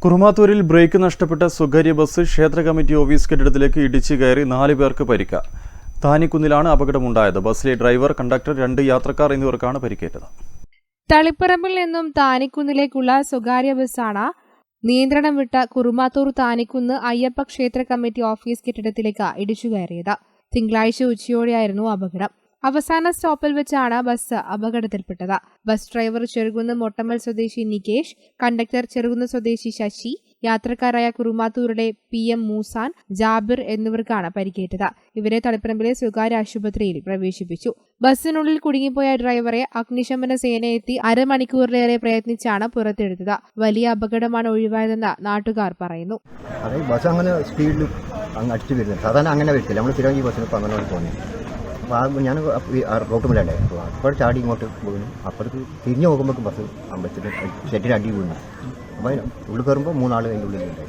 കുറുമാത്തൂരിൽ break നഷ്ടപ്പെട്ട സ്വകാര്യ bus ക്ഷേത്ര കമ്മിറ്റി ഓഫീസ് കെട്ടിടത്തിലേക്ക് ഇടിച്ചു കയറി 4 പേർക്ക് പരിക്ക്. താനിക്കുന്നിലാണ് അപകടമുണ്ടായത്. ബസ്സിലെ ഡ്രൈവർ, കണ്ടക്ടർ, 2 യാത്രക്കാർ എന്നിവർക്കാണ് പരിക്കേറ്റത്. തളിപ്പറമ്പിൽ നിന്നും താനിക്കുന്നിലേക്കുള്ള സ്വകാര്യ ബസ്സാണ് നിയന്ത്രണം വിട്ട കുറുമാത്തൂർ താനിക്കുന്ന് അയ്യപ്പ ക്ഷേത്ര കമ്മിറ്റി ഓഫീസ് കെട്ടിടത്തിലേക്ക് ഇടിച്ചു കയറിയത്. തിങ്കളാഴ്ച ഉച്ചയോടെയായിരുന്നു അപകടം. അവസാന സ്റ്റോപ്പിൽ വെച്ചാണ് ബസ് അപകടത്തിൽപ്പെട്ടത്. ബസ് ഡ്രൈവർ ചെറുകുന്ന് മൊട്ടമ്മൽ സ്വദേശി നികേഷ്, കണ്ടക്ടർ ചെറുകുന്ന് സ്വദേശി ശശി, യാത്രക്കാരായ കുറുമാത്തൂരുടെ PM മൂസാൻ, ജാബിർ എന്നിവർക്കാണ് പരിക്കേറ്റത്. ഇവരെ തളിപ്പറമ്പിലെ സ്വകാര്യ ആശുപത്രിയിൽ പ്രവേശിപ്പിച്ചു. ബസ്സിനുള്ളിൽ കുടുങ്ങിപ്പോയ ഡ്രൈവറെ അഗ്നിശമന സേന എത്തി അരമണിക്കൂറിലേറെ പ്രയത്നിച്ചാണ് പുറത്തെടുത്തത്. വലിയ അപകടമാണ് ഒഴിവായതെന്ന് നാട്ടുകാർ പറയുന്നു. ബസ് അങ്ങനെ സ്പീഡിൽ അടിച്ചു വരുന്നത് സാധാരണ അങ്ങനെ വരത്തില്ല. നമ്മൾ തിരുവഞ്ചി ബസ്സിന് അങ്ങനെ തോന്നി. അപ്പോൾ ഞാൻ റോട്ടുമില്ലേ, അപ്പോൾ ചാടി ഇങ്ങോട്ട് വീണു. അപ്പുറത്ത് തിരിഞ്ഞു നോക്കുമ്പോൾ ബസ് അമ്പലത്തിൽ ഷെഡിന് അടി വീണു. അപ്പോൾ ഉള്ളിൽ കയറുമ്പോൾ 3 ആൾ അതിൻ്റെ ഉള്ളിലുണ്ട്.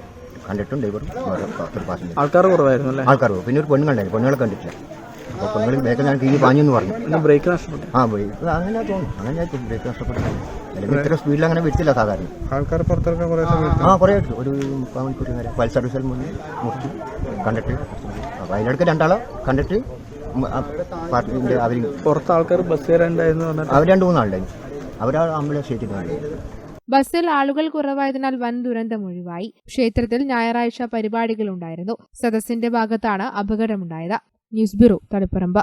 കണ്ടിട്ടും ഡ്രൈവറും ഒരു പാസഞ്ചർ. ആൾക്കാർ കുറവായിരുന്നു. ആൾക്കാർ പിന്നെ ഒരു പെണ്ണുങ്ങളുണ്ടായിരുന്നു. പെണ്ണുങ്ങളെ കണ്ടിട്ടില്ല. അപ്പോൾ പെണ്ണുങ്ങൾ വേഗം ഞാൻ തിരിഞ്ഞ് പാഞ്ഞെന്ന് പറഞ്ഞു. ബ്രേക്ക് നഷ്ടപ്പെട്ടു. ബ്രേക്ക് അങ്ങനെ തോന്നുന്നു. അങ്ങനെ ബ്രേക്ക് നഷ്ടപ്പെട്ടു. അല്ലെങ്കിൽ ഇത്ര സ്പീഡിൽ അങ്ങനെ വരത്തില്ല സാധാരണ. ആൾക്കാർ പുറത്തിറക്കാൻ കുറേ കുറേ ഒരു 3 മണിക്കൂർ നേരം പൾസ് സർവീസിൽ മുന്നേ മുറിച്ച് കണ്ടിട്ട്. അപ്പോൾ അതിനിടയ്ക്ക് 2 ആളെ കണ്ടിട്ട് പാർട്ടിൻ്റെ അവർ പുറത്ത് ആൾക്കാർ ബസ് കയറാണ്ടായിരുന്നു. അവർ 2-3 ആളുണ്ടായിരുന്നു. അവരാ ആംബുലൻസ് സ്റ്റേറ്റിൽ. ബസ്സിൽ ആളുകൾ കുറവായതിനാൽ വൻ ദുരന്തം ഒഴിവായി. ക്ഷേത്രത്തിൽ ഞായറാഴ്ച പരിപാടികളുണ്ടായിരുന്നു. സദസ്സിന്റെ ഭാഗത്താണ് അപകടമുണ്ടായത്. News bureau, Taliparamba.